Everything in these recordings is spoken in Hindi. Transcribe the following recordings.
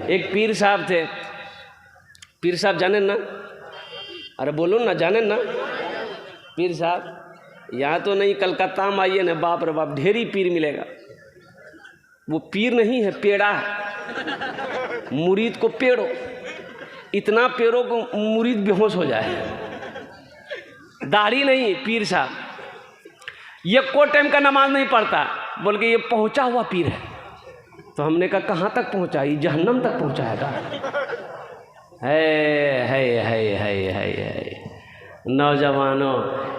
एक पीर साहब थे। पीर साहब जाने ना? अरे बोलो ना, जाने ना? पीर साहब यहाँ तो नहीं, कलकत्ता में आइए ना, बाप रे बाप ढेरी पीर मिलेगा। वो पीर नहीं है, पेड़ा है। मुरीद को पेड़ो, इतना पेड़ो को मुरीद बेहोश हो जाए। दाढ़ी नहीं पीर साहब। ये को टाइम का नमाज नहीं पढ़ता, बोल के ये पहुंचा हुआ पीर है। तो हमने कहा कहाँ तक पहुंचा? ये जहन्नम तक पहुंचाएगा। है नौजवानों,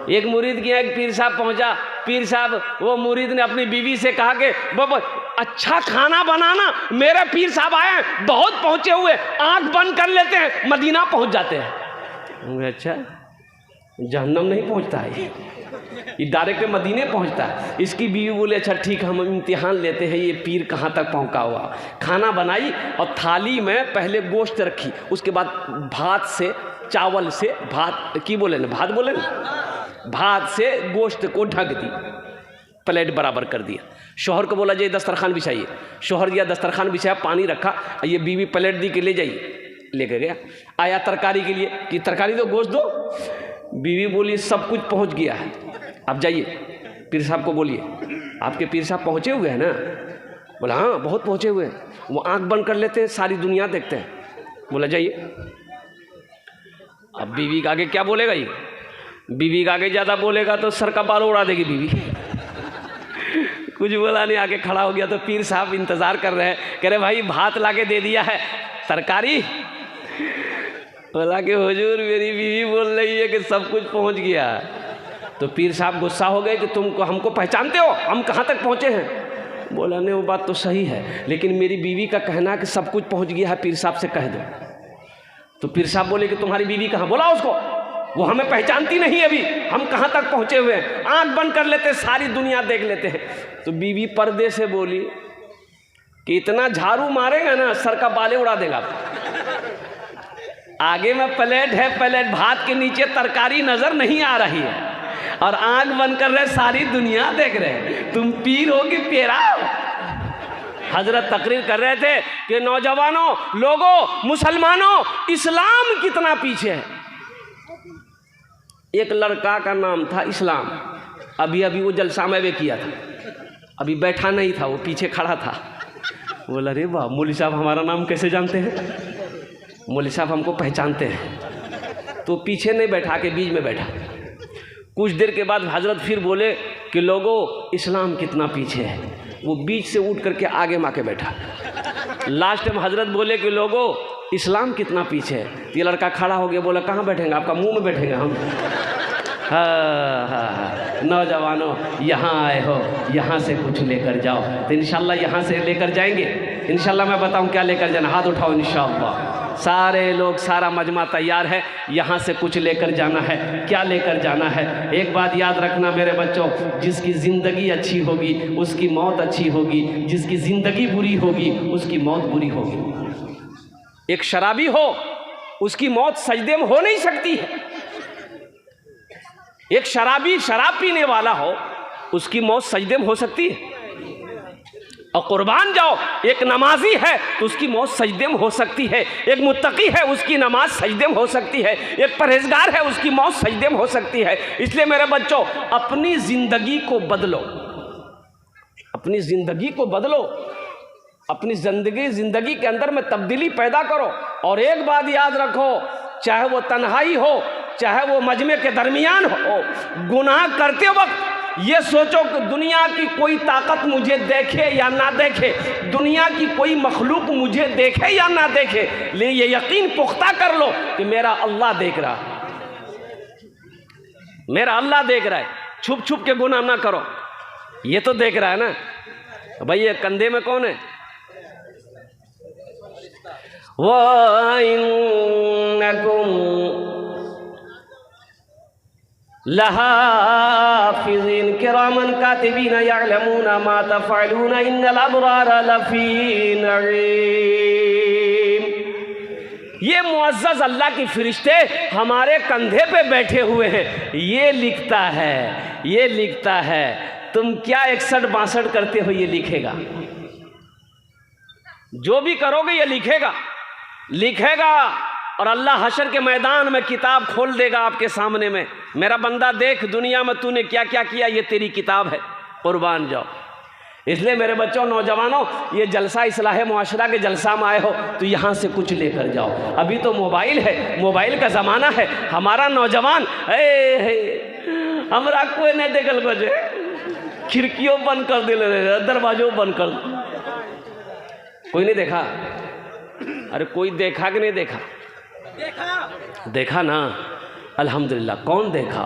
एक मुरीद किया, एक पीर साहब पहुंचा। पीर साहब, वो मुरीद ने अपनी बीवी से कहा कि बाबा अच्छा खाना बनाना, मेरे पीर साहब आए हैं, बहुत पहुंचे हुए, आंख बंद कर लेते हैं, मदीना पहुंच जाते हैं। अच्छा, जहन्नम नहीं पहुंचता है, ये डायरेक्ट मदीने पहुंचता है। इसकी बीवी बोले अच्छा ठीक है, हम इम्तिहान लेते हैं ये पीर कहाँ तक पहुंचा हुआ। खाना बनाई और थाली में पहले गोश्त रखी, उसके बाद भात से, चावल से, भात की बोले ना, भात बोले ना, भात से गोश्त को ढक दी, प्लेट बराबर कर दिया। शौहर को बोला जी दस्तरखान बिछाइए। शौहर दिया, दस्तरखान बिछाया, पानी रखा, ये बीवी प्लेट दी कि ले जाइए, लेकर गया। आया तरकारी के लिए कि तरकारी दो, गोश्त दो। बीवी बोली सब कुछ पहुंच गया है, अब जाइए। पीर साहब को बोलिए आपके पीर साहब पहुंचे हुए हैं ना? बोला हाँ बहुत पहुंचे हुए हैं, वो आंख बंद कर लेते हैं, सारी दुनिया देखते हैं। बोला जाइए। अब बीवी के आगे क्या बोलेगा ये? बीवी के आगे ज़्यादा बोलेगा तो सर का बाल उड़ा देगी बीवी। कुछ बोला नहीं, आगे खड़ा हो गया। तो पीर साहब इंतज़ार कर रहे हैं, कह रहे भाई भात ला के दे दिया है, तरकारी? बोला कि हुजूर मेरी बीवी बोल रही है कि सब कुछ पहुंच गया। तो पीर साहब गुस्सा हो गए कि तुम हमको पहचानते हो, हम कहाँ तक पहुँचे हैं? बोला नहीं वो बात तो सही है, लेकिन मेरी बीवी का कहना कि सब कुछ पहुँच गया है, पीर साहब से कह दो। तो पीर साहब बोले कि तुम्हारी बीवी कहाँ? बोला उसको, वो हमें पहचानती नहीं अभी, हम कहाँ तक पहुँचे हुए हैं, आँख बंद कर लेते, सारी दुनिया देख लेते हैं। तो बीवी पर्दे से बोली कि इतना झाड़ू मारेगा ना सर का बाले उड़ा देगा। आगे में प्लेट है, प्लेट भात के नीचे तरकारी नजर नहीं आ रही है और आंख बंद कर रहे, सारी दुनिया देख रहे, तुम पीर हो कि पेरा? हजरत तकरीर कर रहे थे कि नौजवानों, लोगों, मुसलमानों, इस्लाम कितना पीछे है। एक लड़का का नाम था इस्लाम, अभी अभी वो जलसा में वे किया था, अभी बैठा नहीं था, वो पीछे खड़ा था। बोला अरे वाह, मौलवी साहब हमारा नाम कैसे जानते हैं? मौलवी साहब हमको पहचानते हैं। तो पीछे नहीं बैठा के बीच में बैठा। कुछ देर के बाद हजरत फिर बोले कि लोगों इस्लाम कितना पीछे है। वो बीच से उठ करके आगे माके बैठा। लास्ट में हजरत बोले कि लोगों इस्लाम कितना पीछे है। ये लड़का खड़ा हो गया, बोला कहाँ बैठेंगे? आपका मुंह में बैठेंगे हम। हाँ, नौजवानों यहाँ आए हो, यहाँ से कुछ लेकर जाओ। तो इंशाल्लाह यहाँ से लेकर जाएंगे। इंशाल्लाह मैं बताऊँ क्या लेकर जाना, हाथ उठाओ। इंशाल्लाह सारे लोग, सारा मजमा तैयार है, यहाँ से कुछ लेकर जाना है। क्या लेकर जाना है? एक बात याद रखना मेरे बच्चों, जिसकी ज़िंदगी अच्छी होगी उसकी मौत अच्छी होगी, जिसकी ज़िंदगी बुरी होगी उसकी मौत बुरी होगी। एक शराबी हो उसकी मौत सजदे में हो नहीं सकती है। एक शराबी शराब पीने वाला हो उसकी मौत सजदे में हो सकती है। और कुर्बान जाओ, एक नमाजी है तो उसकी मौत सजदे में हो सकती है। एक मुत्तकी है उसकी नमाज सजदे में हो सकती है। एक परहेजगार है उसकी मौत सजदे में हो सकती है। इसलिए मेरे बच्चों, अपनी ज़िंदगी को बदलो, अपनी ज़िंदगी को बदलो, अपनी ज़िंदगी के अंदर में तब्दीली पैदा करो। और एक बात याद रखो, चाहे वो तन्हाई हो, चाहे वो मजमे के दरमियान हो, गुनाह करते वक्त ये सोचो कि दुनिया की कोई ताकत मुझे देखे या ना देखे, दुनिया की कोई मखलूक मुझे देखे या ना देखे, लेकिन ये यकीन पुख्ता कर लो कि मेरा अल्लाह देख रहा है, मेरा अल्लाह देख रहा है। छुप छुप के गुनाह ना करो, ये तो देख रहा है ना। भाई ये कंधे में कौन है? लहाफिज़ीन किरामन कातिबीन यअलमून मा तफ़अलून इन्नल अबरार लफ़ी नईम। ये मुअज़्ज़ज़ अल्लाह की फरिश्ते हमारे कंधे पे बैठे हुए हैं। ये लिखता है, ये लिखता है। तुम क्या 61-62 करते हो ये लिखेगा। जो भी करोगे ये लिखेगा, लिखेगा, और अल्लाह हशर के मैदान में किताब खोल देगा आपके सामने में, मेरा बंदा देख दुनिया में तूने क्या क्या किया, ये तेरी किताब है, कुर्बान जाओ। इसलिए मेरे बच्चों, नौजवानों, ये जलसा इस्लाह मुआशरा के जलसा में आए हो तो यहाँ से कुछ लेकर जाओ। अभी तो मोबाइल है, मोबाइल का ज़माना है। हमारा नौजवान हमरा कोई नहीं देखल को जो खिड़कियों बंद कर दिल, दरवाजों बंद कर, कोई नहीं देखा? अरे कोई देखा कि नहीं देखा? देखा ना, अल्हम्दुलिल्लाह। कौन देखा?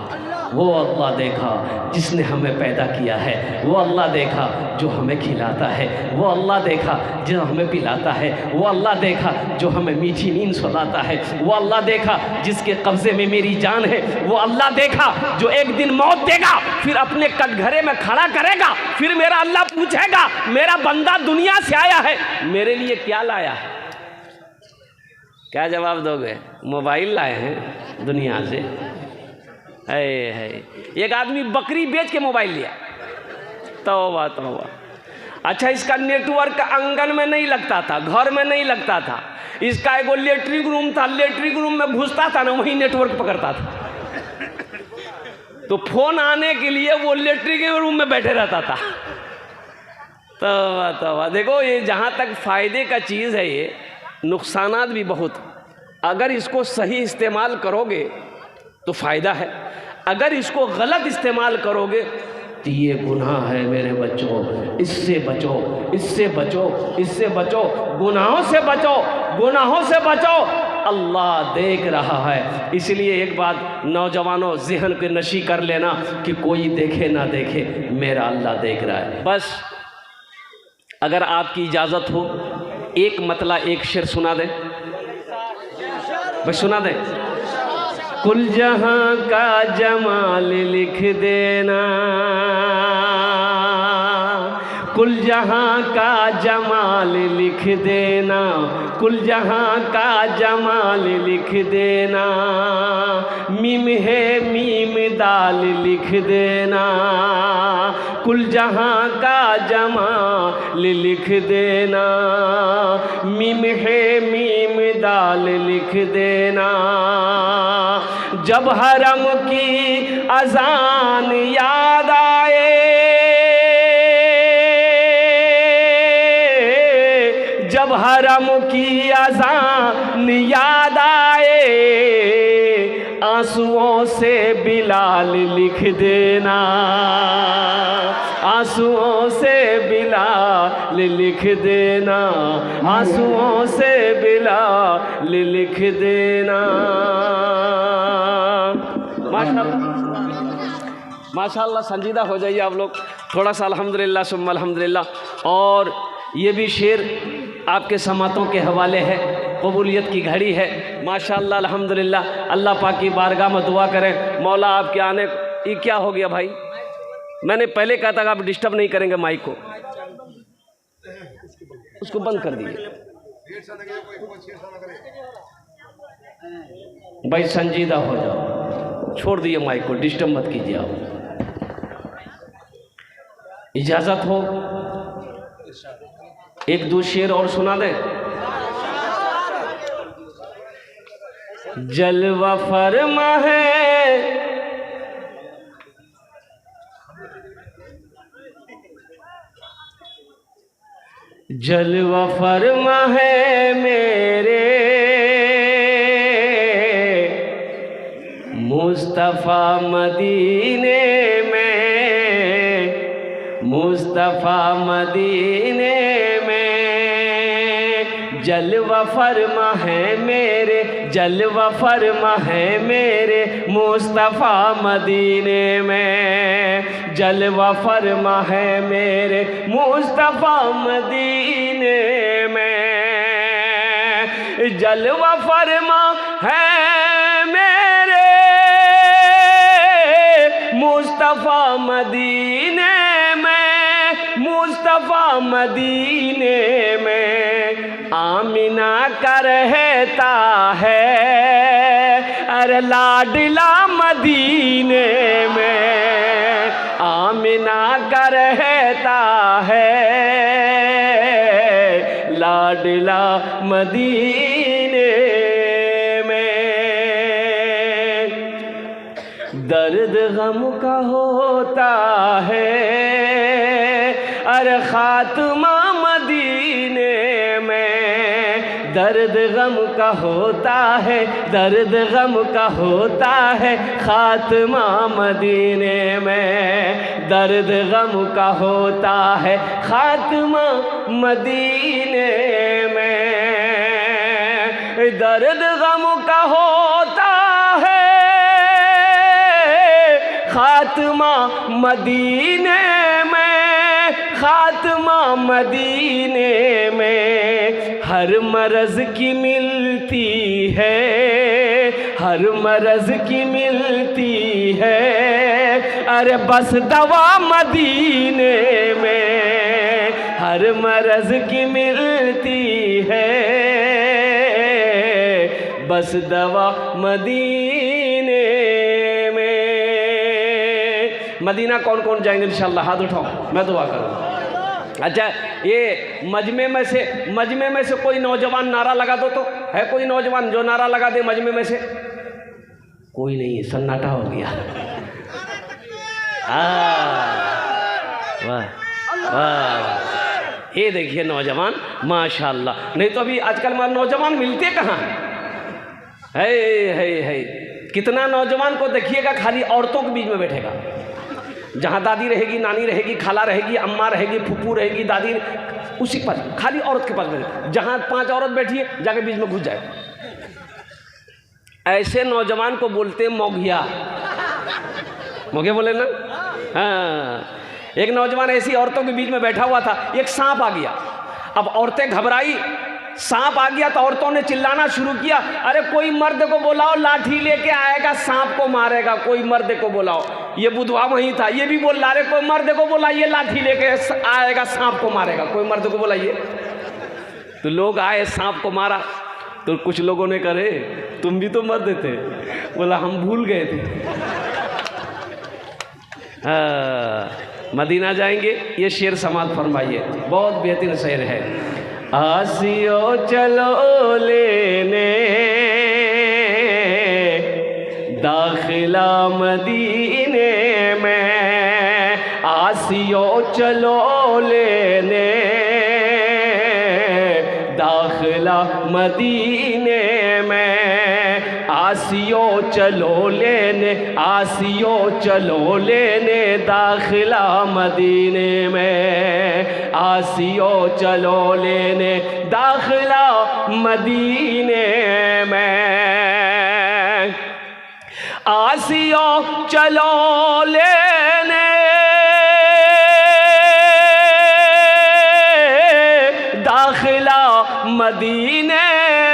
वो अल्लाह देखा जिसने हमें पैदा किया है, वो अल्लाह देखा जो हमें खिलाता है, वो अल्लाह देखा जो हमें पिलाता है, वो अल्लाह देखा जो हमें मीठी नींद सुलाता है, वो अल्लाह देखा जिसके कब्ज़े में मेरी जान है, वो अल्लाह देखा जो एक दिन मौत देगा, फिर अपने कटघरे में खड़ा करेगा, फिर मेरा अल्लाह पूछेगा मेरा बंदा दुनिया से आया है, मेरे लिए क्या लाया है? क्या जवाब दोगे? मोबाइल लाए हैं दुनिया से। है एक आदमी बकरी बेच के मोबाइल लिया, तौबा तौबा। अच्छा, इसका नेटवर्क आंगन में नहीं लगता था, घर में नहीं लगता था, इसका एगो लेटरिन रूम था, लेटरिन रूम में घुसता था ना, वहीं नेटवर्क पकड़ता था। तो फोन आने के लिए वो लेटरिन रूम में बैठे रहता था। तौबा तौबा। देखो, ये जहाँ तक फ़ायदे का चीज़ है, ये नुकसानात भी बहुत। अगर इसको सही इस्तेमाल करोगे तो फ़ायदा है, अगर इसको गलत इस्तेमाल करोगे तो ये गुनाह है। मेरे बच्चों, इससे बचो, इससे बचो, इससे बचो, गुनाहों से बचो, गुनाहों से बचो। अल्लाह देख रहा है। इसलिए एक बात नौजवानों, ज़हन के नशी कर लेना कि कोई देखे ना देखे, मेरा अल्लाह देख रहा है। बस अगर आपकी इजाज़त हो, एक मतला एक शेर सुना दे, बस सुना दे। कुल जहां का जमाल लिख देना, कुल जहां का जमाल लिख देना, कुल जहां का जमाल लिख देना, मीम है मीम दाल लिख देना, कुल जहां का जमाल लिख देना, मीम है मीम दाल लिख देना। जब हरम की अजान याद आए, जब हरम की अजान याद आए, आंसुओं से बिलाल लिख देना, आंसुओं से बिलाल लिख देना, आंसुओं से बिलाल लिख देना। माशाअल्लाह, संजीदा हो जाइए आप लोग थोड़ा सा। अल्हम्दुलिल्लाह सुम्मा अल्हम्दुलिल्लाह। और ये भी शेर आपके समातों के हवाले है, कबूलियत की घड़ी है। माशाअल्लाह अल्हम्दुलिल्लाह। अल्लाह पाक की बारगाह में दुआ करें, मौला आपके आने। ये क्या हो गया भाई? मैंने पहले कहा था कि आप डिस्टर्ब नहीं करेंगे माइक को, उसको बंद कर दिए भाई। संजीदा हो जाओ, छोड़ दिए माइक को, डिस्टर्ब मत कीजिए आप। इजाजत हो एक दो शेर और सुना दे। जलवा फरमा है, जलवा फरमा है मेरे मुस्तफ़ा मदीने में, मुस्तफ़ा मदीने में। जलवा फरमा है मेरे, जलवा फरमा है मेरे मुस्तफ़ा मदीने में, जलवा फरमा है मेरे मुस्तफ़ा मदीने में। जलवा फरमा है मेरे मुस्तफ़ा मदीने में, मुस्तफ़ा मदीने में। आमिना का रहता है अरे लाडला मदीने में, आमिना का रहता है लाडला मदीने में। दर्द गम का होता है अरे खात्मा मदीने में। दर्द गम का होता है, दर्द गम का होता है खात्मा मदीने में। दर्द गम का होता है खात्मा मदीने में। दर्द गम का होता है खात्मा मदीने में, खात्मा मदीने में। हर मरज़ की मिलती है, हर मरज़ की मिलती है अरे बस दवा मदीने में। हर मरज़ की मिलती है बस दवा मदीने में। मदीना कौन कौन जाएंगे इंशाअल्लाह? हाथ उठाओ, मैं दुआ करूँगा। अच्छा, ये मजमे में से कोई नौजवान नारा लगा दो तो। है कोई नौजवान जो नारा लगा दे मजमे में से? कोई नहीं है, सन्नाटा हो गया। वाह वाह, ये देखिए नौजवान माशाअल्लाह। नहीं तो अभी आजकल नौजवान मिलते कहाँ है। कितना नौजवान को देखिएगा खाली औरतों के बीच में बैठेगा। जहाँ दादी रहेगी, नानी रहेगी, खाला रहेगी, अम्मा रहेगी, फूफू रहेगी, दादी, उसी पर खाली औरत के पास बैठे। जहाँ 5 औरत बैठी है जाके बीच में घुस जाए। ऐसे नौजवान को बोलते हैं मौगिया। मौगे बोले ना। हाँ, एक नौजवान ऐसी औरतों के बीच में बैठा हुआ था, एक सांप आ गया। अब औरतें घबराई, सांप आ गया तो औरतों ने चिल्लाना शुरू किया, अरे कोई मर्द को बुलाओ, लाठी लेके आएगा, सांप को मारेगा। कोई मर्द को बुलाओ। ये बुधवा वहीं था, ये भी बोल रहा, अरे कोई मर्द को बुलाइए, लाठी लेके आएगा, सांप को मारेगा। कोई मर्द को बुलाइए। तो लोग आए, सांप को मारा। तो कुछ लोगों ने कहे तुम भी तो मर्द थे। बोला हम भूल गए थे। मदीना जाएंगे, ये शेर समाज फरमाइए, बहुत बेहतरीन शेर है। आसियो चलो लेने दाखिला मदीने में। आसियो चलो लेने दाखिला मदीने में। आसियो चलो लेने, आसियो चलो लेने दाखिला मदीने में। आसियो चलो लेने दाखिला मदीने में। आसियो चलो लेने दाखिला मदीने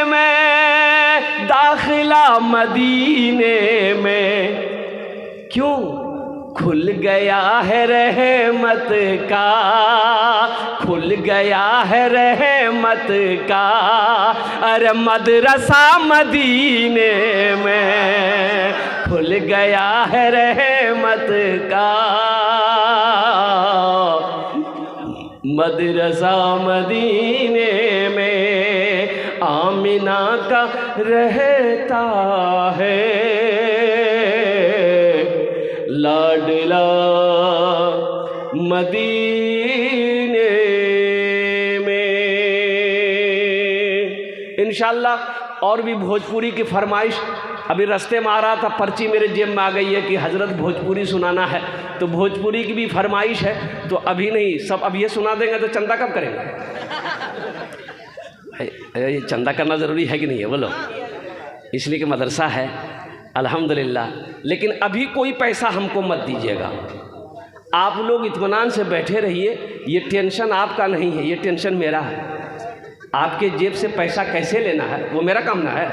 में, दाखिला मदीने में। क्यों? खुल गया है रहमत का, खुल गया है रहमत का अरे मदरसा मदीने में। खुल गया है रहमत का मदरसा मदीने में। आमिना का रहता है लाडला मदीने में। इंशाअल्लाह और भी भोजपुरी की फरमाइश। अभी रास्ते में आ रहा था, पर्ची मेरे जेब में आ गई है कि हज़रत भोजपुरी सुनाना है, तो भोजपुरी की भी फरमाइश है। तो अभी नहीं, सब अब ये सुना देंगे तो चंदा कब करेंगे? ये चंदा करना ज़रूरी है कि नहीं है बोलो? इसलिए कि मदरसा है अल्हम्दुलिल्लाह। लेकिन अभी कोई पैसा हमको मत दीजिएगा। आप लोग इत्मीनान से बैठे रहिए। ये टेंशन आपका नहीं है, ये टेंशन मेरा है। आपके जेब से पैसा कैसे लेना है वो मेरा काम ना है।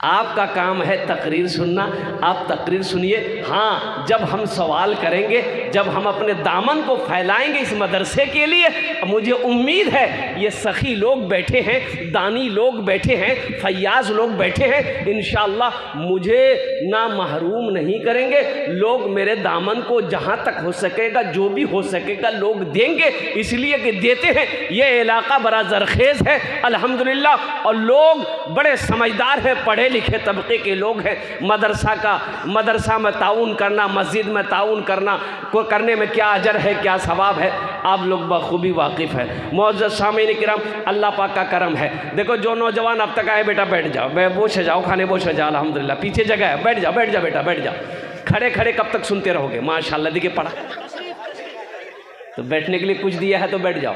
आपका काम है तकरीर सुनना, आप तकरीर सुनिए। हाँ, जब हम सवाल करेंगे, जब हम अपने दामन को फैलाएंगे इस मदरसे के लिए, मुझे उम्मीद है ये सखी लोग बैठे हैं, दानी लोग बैठे हैं, फयाज लोग बैठे हैं, इंशाअल्लाह मुझे ना महरूम नहीं करेंगे। लोग मेरे दामन को जहाँ तक हो सकेगा, जो भी हो सकेगा लोग देंगे, इसलिए कि देते हैं। ये इलाका बड़ा ज़रखेज़ है अल्हम्दुलिल्लाह, और लोग बड़े समझदार हैं, पढ़े लिखे तबके के लोग हैं। मदरसा में ताउन करना, मस्जिद में ताउन करना को करने में क्या अजर है, क्या सवाब है, आप लोग बखूबी वाकिफ़ है। मुअज़्ज़ज़ सामीन किराम, अल्लाह पाक का करम है। देखो जो नौजवान अब तक आए, बेटा बैठ जाओ, बोश जाओ, खाने बोश जाओ, अल्हम्दुलिल्लाह पीछे जगह है, बैठ जाओ बेटा बैठ जाओ। खड़े खड़े कब तक सुनते रहोगे? माशाअल्लाह, देखिए पढ़ा तो बैठने के लिए कुछ दिया है तो बैठ जाओ,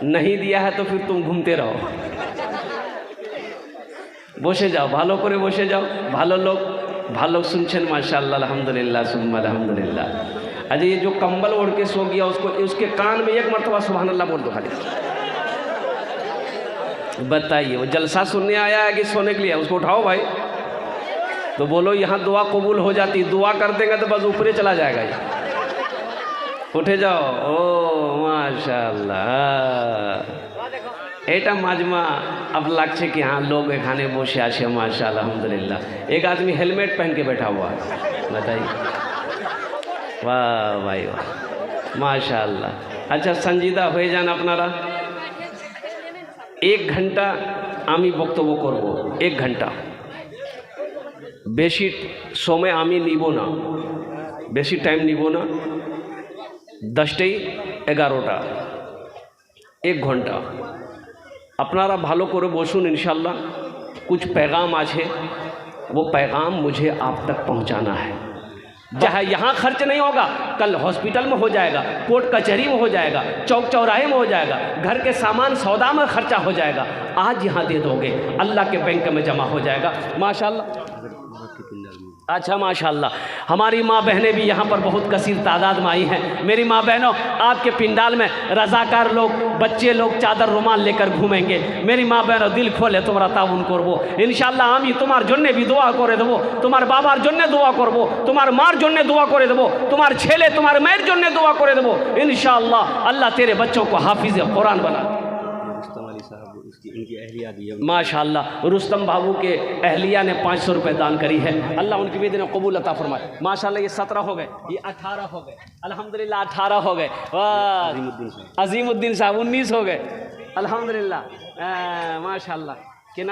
नहीं दिया है तो फिर तुम घूमते रहो। বসে যাও, ভালো করে বসে যাও। ভালো लोग सुनছেন माशाअल्लाह, अल्हम्दुलिल्लाह सुम्मा अल्हम्दुलिल्लाह। अजय ये जो कंबल ओढ़ के सो गया, उसके कान में एक मरतबा सुभान अल्लाह बोल दो खाली। बताइए, वो जलसा सुनने आया है कि सोने के लिए? उसको उठाओ भाई, तो बोलो यहाँ दुआ कबूल हो जाती। दुआ कर देंगे तो बस ऊपरे चला जाएगा ये। उठे जाओ। ओ माशाअल्लाह, এটা মাজমা अब লাগছে कि हाँ लोग এখানে বসে আছে माशाअल्लाह अल्हम्दुलिल्लाह। एक आदमी हेलमेट पहन के बैठा हुआ है, बताइए, वाह भाई वाह, माशाअल्लाह। अच्छा संजीदा হয়ে যান আপনারা। 1 ঘন্টা আমি বক্তব্য করব, 1 ঘন্টা, বেশি সময় আমি নিব না, বেশি টাইম নিব না। 10টাই 11টা, 1 ঘন্টা। আপনারা ভালো করে বসুন, इंशाअल्लाह कुछ पैगाम आज है, वो पैगाम मुझे आप तक पहुंचाना है। जहाँ यहाँ खर्च नहीं होगा, कल हॉस्पिटल में हो जाएगा, कोर्ट कचहरी में हो जाएगा, चौक चौराहे में हो जाएगा, घर के सामान सौदा में खर्चा हो जाएगा। आज यहाँ दे दोगे, अल्लाह के बैंक में जमा हो जाएगा माशाअल्लाह। अच्छा माशाअल्लाह, हमारी माँ बहनें भी यहाँ पर बहुत कसीर तादाद में आई हैं। मेरी माँ बहनों, आपके पिंडाल में रज़ाकार लोग, बच्चे लोग चादर रुमाल लेकर घूमेंगे। मेरी माँ बहनों दिल खोले তোমরা তাউন করবো ইনশাআল্লাহ। আমি তোমার জন্য भी দোয়া করে দেবো, তোমার বাবার জন্য দোয়া করব, তোমার মার জন্য দোয়া করে দেবো, তোমার ছেলে তোমার মেয়ের জন্য দোয়া করে দেবো इंशाअल्लाह। अल्लाह तेरे बच्चों को हाफिज़ कुरान बना। माशाअल्लाह, रुस्तम बाबू के अहलिया ने 500 रुपये दान करी है, अल्लाह उनकी भी दिन कबूल अता फरमाए। माशाअल्लाह ये 17 हो गए, ये 18 हो गए, अल्हम्दुलिल्लाह 18 हो गए। वाह, अजीमुद्दीन साहब 19 हो गए, अल्हम्दुलिल्लाह माशाअल्लाह। क्या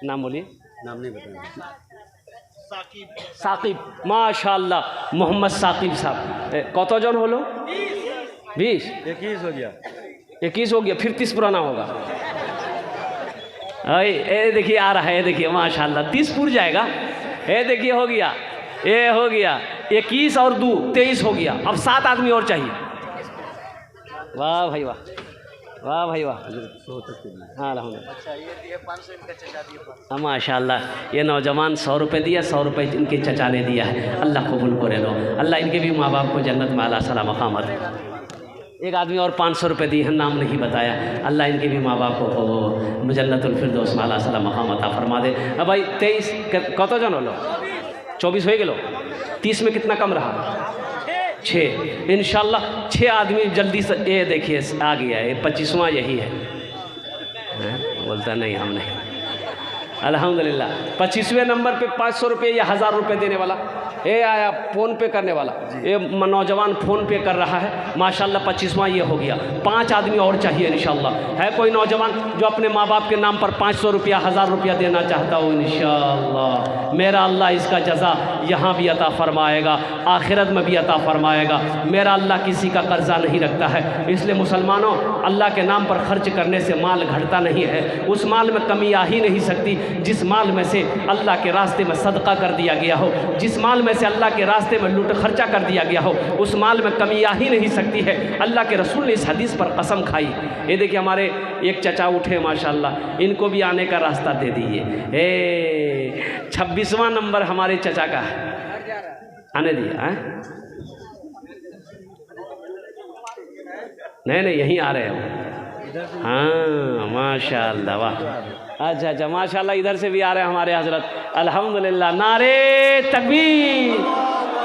नाम बोलिए? नाम नहीं बताएंगे। साकिब, माशाअल्लाह मोहम्मद साकिब साहब। कतजन हलो? 20, 21 हो गया, 21 हो गया, फिर 30 पुराना होगा। ये देखिए आ रहा है, ये देखिए माशाअल्लाह 30 पूर जाएगा। ये देखिए हो गया, ये हो गया 21 और 2 23 हो गया। अब 7 आदमी और चाहिए। वाह भाई वाह, वाह भाई वाह। हाँ अलहम्दुलिल्लाह, माशाअल्लाह। ये नौजवान 100 रुपये दिया, 100 रुपये इनके चचा ने दिया है, अल्लाह कबूल करे लो। अल्लाह इनके भी माँ बाप को जन्नत में आला सला मकामत। एक आदमी और 500 रुपये दिए हैं, नाम नहीं बताया, अल्लाह इनके भी माँ बाप को जन्नतुल फिरदौस में आला सला मकाम अता फरमा दे। अब भाई 23 कत जन हलो? 24 हो गए। 30 में कितना कम रहा? 6। इंशाअल्लाह 6 आदमी जल्दी से। ये देखिए आ गया, ये 25वां यही है। बोलता नहीं हम नहीं, अल्हम्दुलिल्लाह। 25वें नंबर पे 500 रुपये या 1000 रुपये देने वाला ये आया, फ़ोन पे करने वाला। ये नौजवान फ़ोन पे कर रहा है माशाअल्लाह। 25वां ये हो गया। 5 आदमी और चाहिए इंशाअल्लाह। है कोई नौजवान जो अपने माँ बाप के नाम पर 500 रुपया 1000 रुपया देना चाहता हो? इंशाअल्लाह मेरा अल्लाह इसका जज़ा यहाँ भी अता फ़रमाएगा, आखिरत में भी अता फ़रमाएगा। मेरा अल्लाह किसी का कर्जा नहीं रखता है, इसलिए मुसलमानों अल्लाह के नाम पर खर्च करने से माल घटता नहीं है, उस माल में कमी आ ही नहीं सकती। जिस माल में से अल्लाह के रास्ते में सदका कर दिया गया हो, जिस माल में से अल्लाह के रास्ते में लूट खर्चा कर दिया गया हो, उस माल में कमी आ ही नहीं सकती है। अल्लाह के रसूल ने इस हदीस पर कसम खाई। ये देखिए हमारे एक चचा उठे माशाअल्लाह, इनको भी आने का रास्ता दे दीजिए। 26वां नंबर हमारे चचा का है, आने दिया है? नहीं यहीं आ रहे हैं। हाँ माशाल्लाह, वाह। अच्छा अच्छा, माशाल्लाह, इधर से भी आ रहे हैं हमारे हजरत। अल्हम्दुलिल्लाह, नारे तकबीर,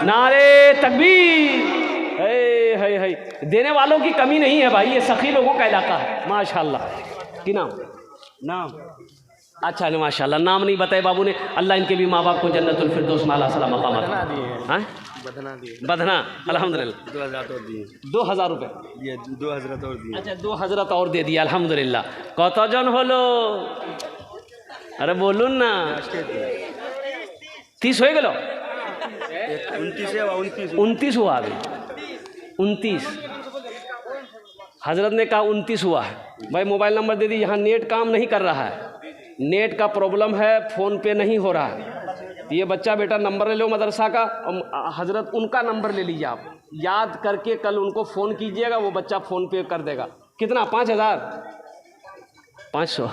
नारे तकबीर। है देने वालों की कमी नहीं है भाई, ये सखी लोगों का इलाका है माशाल्लाह। कि नाम अच्छा नहीं, माशाल्लाह, नाम नहीं बताए बाबू ने। अल्लाह इनके भी माँ बाप को जन्नतुल फिरदौस माला सलाम मकाम दिए। बधना, अल्हम्दुलिल्लाह 2000 रुपये, ये 2 हज़रत और दिए। अच्छा, 2 हज़रत और दे दिया, अल्हम्दुलिल्लाह। कतजन हलो? अरे बोलून ना, 30 हो गलो, 29 हुआ अभी, 29 हजरत ने कहा 29 हुआ है। भाई मोबाइल नंबर दे दी, यहाँ नेट काम नहीं कर रहा है, नेट का प्रॉब्लम है, फ़ोन पे नहीं हो रहा है। ये बच्चा बेटा नंबर ले लो मदरसा का, और हजरत उनका नंबर ले लीजिए आप, याद करके कल उनको फ़ोन कीजिएगा, वो बच्चा फ़ोन पे कर देगा। कितना? 5,500।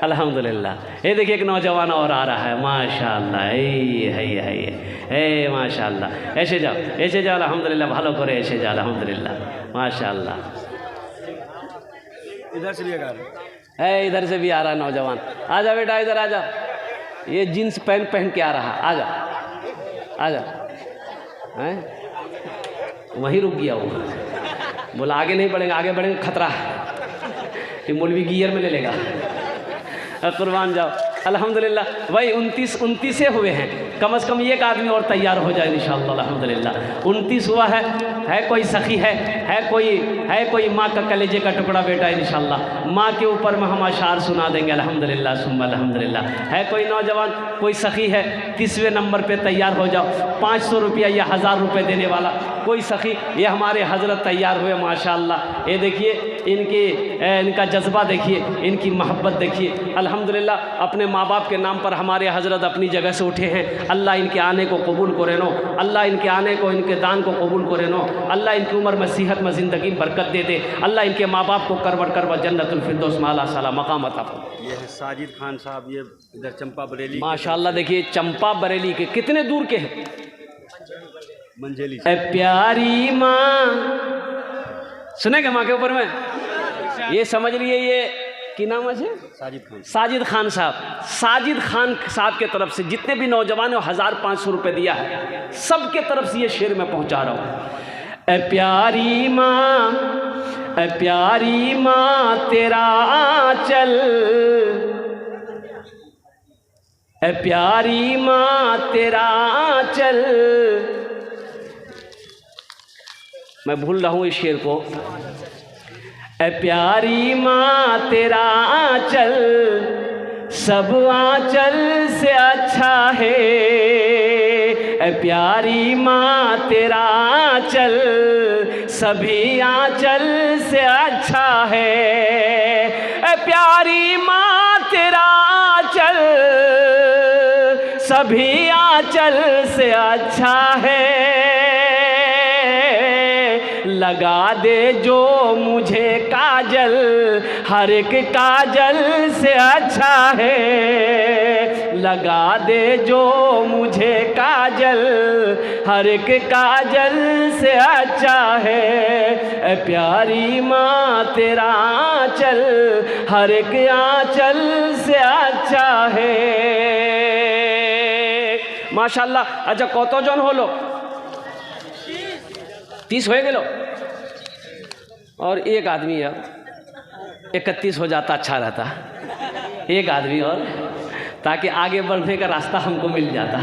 अल्हम्दुलिल्लाह। ये देखिए एक नौजवान और आ रहा है माशाल्लाह, है माशाल्लाह। ऐसे जाओ अल्हम्दुलिल्लाह, भालो करे, ऐसे जाओ अल्हम्दुलिल्लाह माशाल्लाह। इधर से भी इधर से भी आ रहा नौजवान। आजा बेटा, इधर आजा। ये जीन्स पैंट पहन के आ रहा, आजा हैं, वहीं रुक गया वो, बोला आगे नहीं बढ़ेंगे, आगे बढ़ेंगे खतरा है, ये मौलवी गियर में ले लेगा। कुर्बान जाओ। अल्हम्दुलिल्लाह भाई 29 हुए हैं, कम से कम एक आदमी और तैयार हो जाए इंशाअल्लाह। अल्हम्दुलिल्लाह 29 हुआ है कोई सखी है कोई माँ का कलेजे का टुकड़ा बेटा इंशाअल्लाह, माँ के ऊपर में हम अशार सुना देंगे अल्हम्दुलिल्लाह सुम्मा अल्हम्दुलिल्लाह। है कोई नौजवान, कोई सखी है, 30वें नंबर पे तैयार हो जाओ। 500 रुपया या 1000 रुपये देने वाला कोई सखी, ये हमारे हजरत तैयार हुए माशाअल्लाह। ये देखिए इनका जज्बा देखिए, इनकी मोहब्बत देखिए। अल्हम्दुलिल्लाह अपने माँ बाप के नाम पर हमारे हजरत अपनी जगह से उठे हैं। अल्लाह इनके आने को कबूल करे नो, अल्लाह इनके आने को, इनके दान को कबूल करे नो। अल्लाह इनकी उम्र में, सेहत में, ज़िंदगी में बरकत दे दे। अल्लाह इनके माँ बाप को करवट जन्नतुल फिरदौस माला साला मकाम अता फरमाए। ये है साजिद खान साहब, ये इधर चंपा बरेली माशाअल्लाह। देखिए चंपा बरेली के कितने दूर के हैं, मंजेली। प्यारी माँ, सुनेंगे माँ के ऊपर में, ये समझ लिए ये की नाम है साजिद खान साहब। साजिद खान साहब के तरफ से जितने भी नौजवान ने 1500 रुपये दिया है, सबके तरफ से ये शेर में पहुंचा रहा हूँ। प्यारी माँ तेरा आंचल, प्यारी माँ तेरा आंचल। मैं भूल रहा हूँ इस शेर को। प्यारी माँ तेरा आंचल सब आंचल से अच्छा है। प्यारी माँ तेरा आंचल सभी आंचल से अच्छा है। प्यारी माँ तेरा आंचल सभी आंचल से अच्छा है। लगा दे जो मुझे काजल, हर एक काजल से अच्छा है। लगा दे जो मुझे काजल, हर एक काजल से अच्छा है। प्यारी माँ तेरा आंचल हर एक आंचल से अच्छा है। माशाल्लाह। अच्छा कतजन हलो? 30 हो गेलो और एक आदमी है, 31 हो जाता अच्छा रहता। एक आदमी और, ताकि आगे बढ़ने का रास्ता हमको मिल जाता।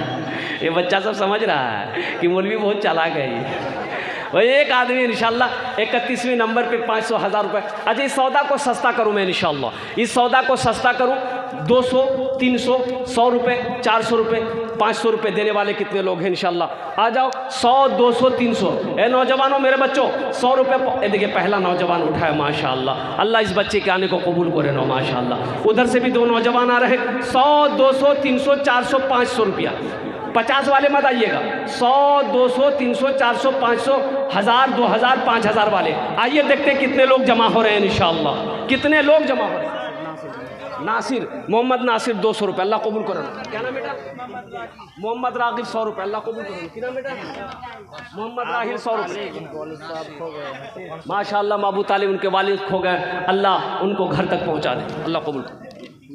ये बच्चा सब समझ रहा है कि मौलवी बहुत चालाक है ये। और एक आदमी इंशाल्लाह 31वें नंबर पे 500 1000 रुपये। अच्छा इस सौदा को सस्ता करूँ मैं इंशाल्लाह, इस सौदा को सस्ता करूँ। 200 300 100 रुपये 400 रुपये 500 रुपये देने वाले कितने लोग हैं इंशाल्लाह? आ जाओ। 100 200 300। ए नौजवानों मेरे बच्चों 100 रुपये। देखिए पहला नौजवान उठा है माशाल्लाह। अल्लाह इस बच्चे के आने को कबूल करे नो माशाल्लाह। उधर से भी 2 नौजवान आ रहे। 100 200 300 400 500 रुपया। 50 वाले मत आइएगा। 100 200 300 400 500 1000 2000 5000 वाले आइए, देखते हैं कितने लोग जमा हो रहे हैं इंशाल्लाह। कितने लोग जमा हो रहे हैं? नासिर, मोहम्मद नासिर 200 रुपये, अल्लाह कबूल करो। क्या नाम बेटा? मोहम्मद रागिब 100 रुपये, अल्लाह कबूल करो। क्या नाम बेटा? मोहम्मद राहिल 100 रुपये। माशाअल्लाह महबूब तालिब उनके वालिद खो गए, अल्लाह उनको घर तक पहुँचा दे, अल्लाह कबूल करो।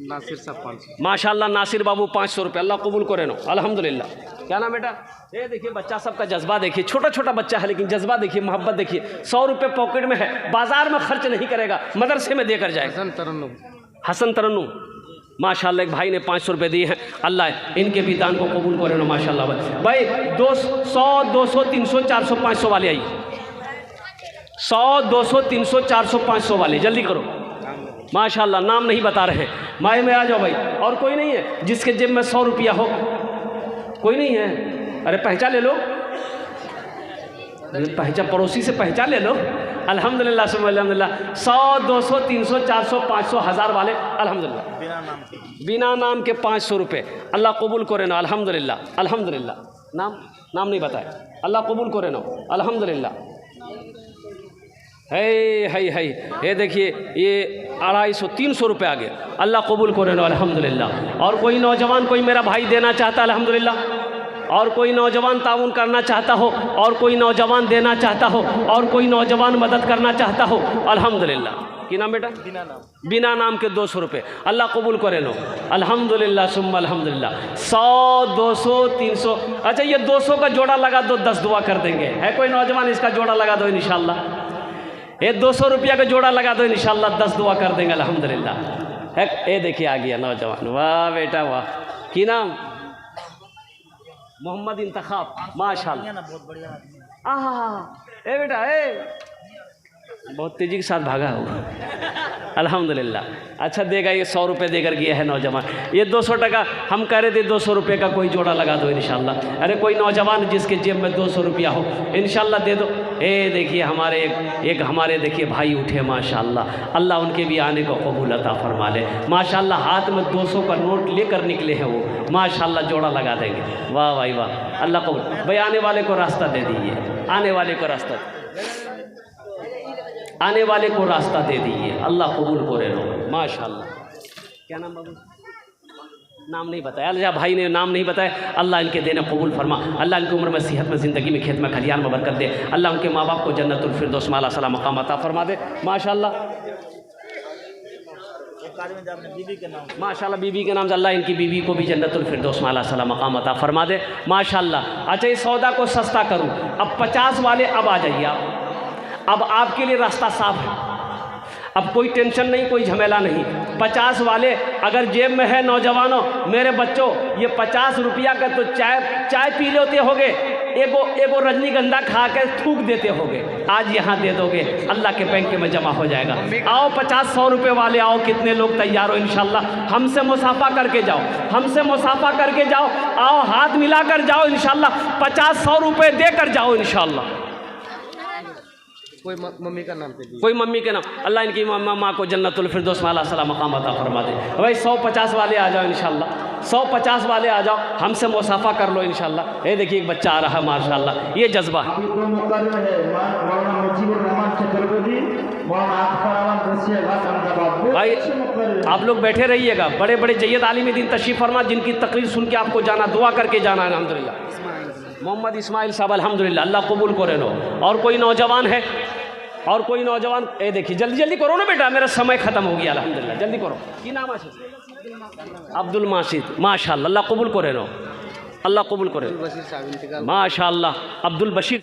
नासिर साहब 500। माशाअल्लाह नासिर बाबू 500 रुपये, अल्लाह कबूल करे नो, अल्हम्दुलिल्लाह। क्या नाम बेटा? ये देखिए बच्चा सबका जज्बा देखिए, छोटा छोटा बच्चा है लेकिन जज्बा देखिए, मोहब्बत देखिए। 100 रुपये पॉकेट में है, बाजार में खर्च नहीं करेगा, मदरसे में देकर जाएगा। हसन तरन्नुम माशाअल्लाह एक भाई ने 500 रुपये दिए हैं, अल्लाह इनके भी दान को कबूल करे ना माशाअल्लाह। भाई 100 200 300 400 500 वाले आइए, 100 200 300 400 500 वाले जल्दी करो माशाअल्लाह। नाम नहीं बता रहे हैं, माए में आ जाओ भाई। और कोई नहीं है जिसके जेब में 100 रुपया हो? कोई नहीं है? अरे पहचान ले लो, पहचान, पड़ोसी से पहचान ले लो। अल्हम्दुलिल्लाह सुम्मा अल्हम्दुलिल्लाह। 100 200 300 400 500 1000 वाले अल्हम्दुलिल्लाह, बिना नाम के 500 रुपये, अल्लाह कबूल करे ना, अल्हम्दुलिल्लाह अल्हम्दुलिल्लाह। नाम नहीं बताया, अल्लाह कबूल करे ना, अल्हम्दुलिल्लाह। है ये देखिए ये 250 300 रुपये आ गए, अल्लाह कबूल करे ना, अल्हम्दुलिल्लाह। और कोई नौजवान, कोई मेरा भाई देना चाहता है अल्हम्दुलिल्लाह, और कोई नौजवान ताउन करना चाहता हो, और कोई नौजवान देना चाहता हो, और कोई नौजवान मदद करना चाहता हो, अल्हम्दुलिल्लाह। की नाम बेटा? बिना नाम के 200 रुपये, अल्लाह कबूल करे नो, अल्हम्दुलिल्लाह सुम्मा अल्हम्दुलिल्लाह। 100 200 300, अच्छा ये 200 का जोड़ा लगा दो, 10 दुआ कर देंगे। है कोई नौजवान इसका जोड़ा लगा दो इंशाअल्लाह, ये 200 रुपया का जोड़ा लगा दो इंशाअल्लाह, 10 दुआ कर देंगे अल्हम्दुलिल्लाह। है ये देखिए आ गया नौजवान, वाह बेटा वाह। की नाम? मोहम्मद इंतखाब माशाअल्लाह। ए बेटा बहुत तेज़ी के साथ भागा होगा, अल्हम्दुलिल्लाह। अच्छा देगा, ये 100 रुपये देकर गया है नौजवान। ये 200 टका हम कह रहे थे, 200 रुपये का कोई जोड़ा लगा दो इंशाअल्लाह। अरे कोई नौजवान जिसके जेब में 200 रुपया हो इंशाअल्लाह दे दो। देखिए हमारे एक हमारे देखिए भाई उठे माशाअल्लाह, अल्लाह उनके भी आने को कबूल अता फरमा ले माशाअल्लाह। हाथ में 200 का नोट लेकर निकले हैं वो माशाअल्लाह, जोड़ा लगा देंगे। वाह भाई वाह, अल्लाह कबूल। भाई आने वाले को रास्ता दे दीजिए, आने वाले को रास्ता, आने वाले को रास्ता दे दीजिए, अल्लाह कबूल करे लो माशाअल्लाह। क्या नाम बाबू? नाम नहीं बताया, अल्लाह भाई ने नाम नहीं बताया, अल्लाह इनके देने कबूल फरमा, अल्लाह इनकी उम्र में सेहत में ज़िंदगी में खेत में खलियान में बरकत दे, अल्लाह उनके माँ बाप को जन्नतुल फिरदौस में आला मकाम अता फरमा दे माशाअल्लाह। माशाअल्लाह बीवी के नाम से अल्लाह इनकी बीवी को भी जन्नतुल फिरदौस में आला मकाम अता फरमा दे माशाअल्लाह। अच्छा इस सौदा को सस्ता करूँ, अब 50 वाले अब आ जाइए आप, अब आपके लिए रास्ता साफ है, अब कोई टेंशन नहीं, कोई झमेला नहीं। 50 वाले अगर जेब में है नौजवानों, मेरे बच्चों, ये 50 रुपया का तो चाय पी लेते होगे, एगो रजनीगंधा खा के थूक देते होगे, आज यहाँ दे दोगे, अल्लाह के बैंक में जमा हो जाएगा। आओ 50-100 रुपये वाले आओ, कितने लोग तैयार हो इंशाल्लाह, हमसे मुसाफा करके जाओ, हमसे मुसाफा करके जाओ, आओ हाथ मिला कर जाओ इंशाल्लाह, 50-100 रुपये देकर जाओ इंशाल्लाह। कोई मम्मी का नाम, कोई मम्मी के नाम, अल्लाह इनकी माँ को जन्नतुल फिरदौस में आला मकाम अता फरमा दे। भाई 150 वाले आ जाओ इंशाल्लाह, 150 वाले आ जाओ, हमसे मुसाफा कर लो इंशाल्लाह। ये देखिए एक बच्चा आ रहा है माशाल्लाह, ये जज्बा है। भाई आप लोग बैठे रहिएगा, बड़े बड़े जय्यद आलिम दीन तशरीफ़ फरमा, जिनकी तकरीर सुन के आपको जाना, दुआ करके जाना है अल्हम्दुलिल्लाह। मोहम्मद इस्माइल साहब अल्हम्दुलिल्लाह, अल्लाह कबूल करे नो। और कोई नौजवान है, और कोई नौजवान, देखिए जल्दी जल्दी करो ना बेटा, मेरा समय ख़त्म हो गया अल्हम्दुलिल्लाह, जल्दी करो। की नाम है? अब्दुल मासिद माशाअल्लाह, अल्लाह कबूल करे नो, अल्लाह कबूल करे माशाअल्लाह। अब्दुल बशीर